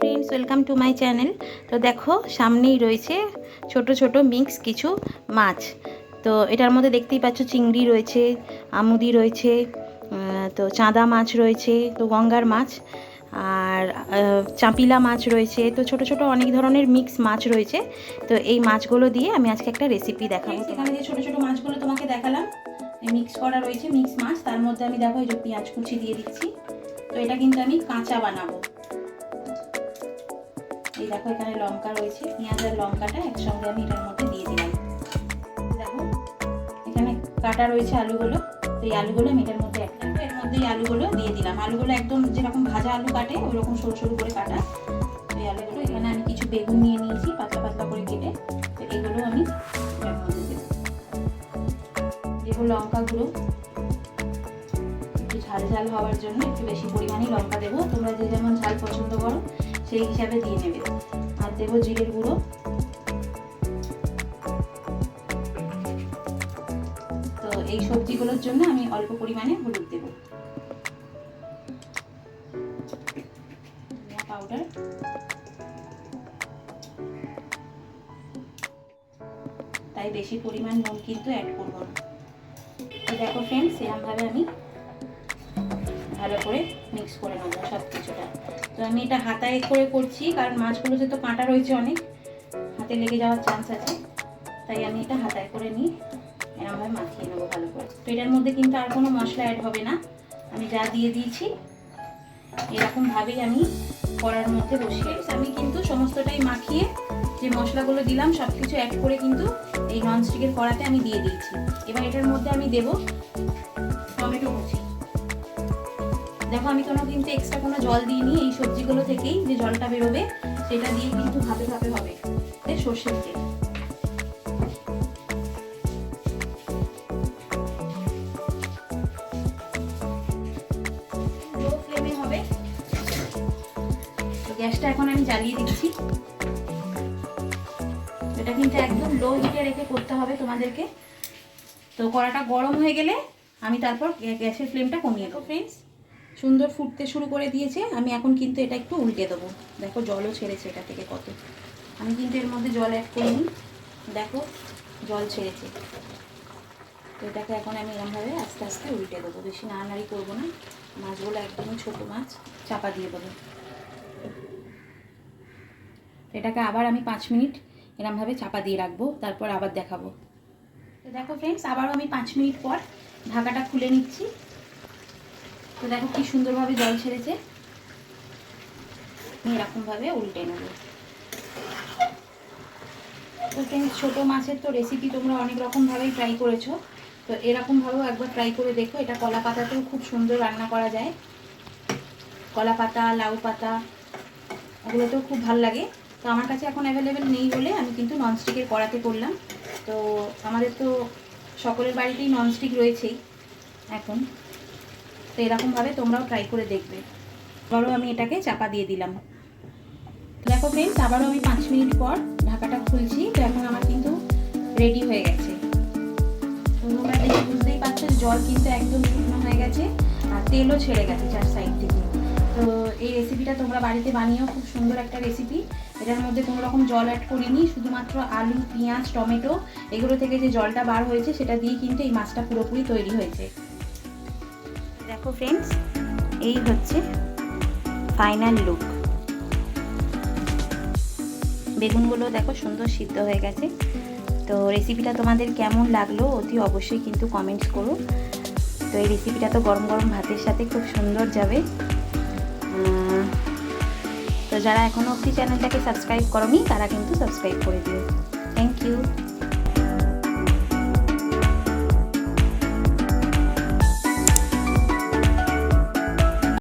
Friends, welcome to my channel. তো দেখো সামনেই রয়েছে ছোট ছোট মিক্স কিছু মাছ। তো এটার মধ্যে দেখতেই পাচ্ছ চিংড়ি রয়েছে, আমুদি রয়েছে, তো চাঁদা মাছ রয়েছে, তো গঙ্গার মাছ, আর চাপিলা মাছ রয়েছে। তো ছোট ছোট অনেক ধরনের মিক্স মাছ রয়েছে। তো এই মাছগুলো দিয়ে আমি আজকে একটা রেসিপি দেখাবো। এখানে যে ছোট ছোট মাছগুলো তোমাকে দেখালাম মিক্স করা রয়েছে, মিক্স মাছ। তার মধ্যে আমি দেখো এই যে পেঁয়াজ কুচি দিয়ে দিচ্ছি। তো এটা কিন্তু আমি কাঁচা বানাবো। এই দেখো এখানে লঙ্কা রয়েছে, পেঁয়াজ আর লঙ্কাটা একসঙ্গে আমি এটার মধ্যে দিয়ে দিলাম। দেখো এখানে কাটা রয়েছে আলুগুলো। তো এই আলুগুলো আমি এটার মধ্যে এর মধ্যে এই আলুগুলো দিয়ে দিলাম। আলুগুলো একদম যেরকম ভাজা আলু কাটে ওই রকম সরু সরু করে কাটা। তো এই আলুগুলো, এখানে আমি কিছু বেগুন নিয়ে নিয়েছি পাতলা পাতলা করে কেটে। তো এগুলো আমি এটার মধ্যে দেবো। দেবো লঙ্কা গুঁড়ো, একটু ঝাল ঝাল হওয়ার জন্য একটু বেশি পরিমাণে লঙ্কা দেবো। তোমরা যে যেমন ঝাল পছন্দ করো সেই হিসাবে দিয়ে নেবে। আর দেবো জিরের গুঁড়ো। তো এই সবজিগুলোর জন্য আমি অল্প পরিমাণে হলুদ দেবো। ধনিয়া পাউডার, তাই বেশি পরিমাণ নুন কিন্তু অ্যাড করবো না। তো দেখো ফ্রেন্ডস, এরকমভাবে আমি ভালো করে মিক্স করে নেবো সব কিছুটা। তো আমি এটা হাতায় করে করছি, কারণ মাছগুলোতে তো কাঁটা রয়েছে অনেক, হাতে লেগে যাওয়ার চান্স আছে। তাই আমি এটা হাতায় করে নিই, এরকমভাবে মাখিয়ে নেবো ভালো করে। তো এটার মধ্যে কিন্তু আর কোনো মশলা অ্যাড হবে না, আমি যা দিয়ে দিয়েছি এরকমভাবেই আমি কড়ার মধ্যে বসিয়ে। আমি কিন্তু সমস্তটাই মাখিয়ে যে মশলাগুলো দিলাম সব কিছু অ্যাড করে কিন্তু এই ননস্টিকের কড়াতে আমি দিয়ে দিয়েছি। এবার এটার মধ্যে আমি দেবো টমেটো কুচি। দেখো আমি কিন্তু এক্সট্রা কোনো জল দিইনি, এই সবজিগুলো থেকেই যে জলটা বেরোবে সেটা দিয়ে কিন্তু ভাপে ভাপে হবে সর্ষের তেল। লো ফ্লেমে হবে। তো গ্যাসটা এখন আমি জ্বালিয়ে দিচ্ছি। এটা কিন্তু একদম লো হিটে রেখে করতে হবে তোমাদেরকে। তো কড়াটা গরম হয়ে গেলে আমি তারপর গ্যাসের ফ্লেমটা কমিয়ে দেবো। ফ্রেন্ডস, সুন্দর ফুটতে শুরু করে দিয়েছে। আমি এখন কিন্তু এটা একটু উল্টে দেবো। দেখো জলও ছেড়েছে এটা থেকে কত। আমি কিন্তু এর মধ্যে জল অ্যাড করিনি, দেখো জল ছেড়েছে। তো এটাকে এখন আমি এরকমভাবে আস্তে আস্তে উল্টে দেবো, বেশি নাড়ানাড়ি করবো না। মাছগুলো একদমই ছোটো মাছ, চাপা দিয়ে দেবো। এটাকে আবার আমি 5 মিনিট এরকমভাবে চাপা দিয়ে রাখবো, তারপর আবার দেখাবো। তো দেখো ফ্রেন্ডস, আবারও আমি 5 মিনিট পর ঢাকাটা খুলে নিচ্ছি। তো দেখো কি সুন্দরভাবে জল ছেড়েছে। আমি এরকমভাবে উল্টে নেব। তো ফ্রেন্ডস, ছোটো মাছের তো রেসিপি তোমরা অনেক রকমভাবেই ট্রাই করেছো। তো এরকমভাবেও একবার ট্রাই করে দেখো। এটা কলা পাতাতেও খুব সুন্দর রান্না করা যায়। কলা পাতা, লাউ পাতা, ওগুলোতেও খুব ভালো লাগে। তো আমার কাছে এখন অ্যাভেলেবেল নেই বলে আমি কিন্তু ননস্টিকের কড়াতে করলাম। তো আমাদের তো সকলের বাড়িতেই ননস্টিক রয়েছেই এখন। তো এরকমভাবে তোমরাও ট্রাই করে দেখবে। আবারও আমি এটাকে চাপা দিয়ে দিলাম। দেখো ফ্রেন্ডস, আবারও আমি 5 মিনিট পর ঢাকাটা খুলছি। তো এখন আমার কিন্তু রেডি হয়ে গেছে। তোমরা দেখে বুঝতেই পারছো জল কিন্তু একদম শুকনো হয়ে গেছে আর তেলও ছেড়ে গেছে চার সাইড থেকে। তো এই রেসিপিটা তোমরা বাড়িতে বানিয়েও খুব সুন্দর একটা রেসিপি। এটার মধ্যে কোনো রকম জল অ্যাড করিনি, শুধুমাত্র আলু, পেঁয়াজ, টমেটো এগুলো থেকে যে জলটা বার হয়েছে সেটা দিয়ে কিন্তু এই মাছটা পুরোপুরি তৈরি হয়েছে। দেখো ফ্রেন্ডস, এই হচ্ছে ফাইনাল লুক। বেগুনগুলো দেখো সুন্দর সিদ্ধ হয়ে গেছে। তো রেসিপিটা তোমাদের কেমন লাগলো অতি অবশ্যই কিন্তু কমেন্টস করো। তো এই রেসিপিটা তো গরম গরম ভাতের সাথে খুব সুন্দর যাবে। তো যারা এখনও অবধি চ্যানেলটাকে সাবস্ক্রাইব করোনি তারা কিন্তু সাবস্ক্রাইব করে দিও। Thank you.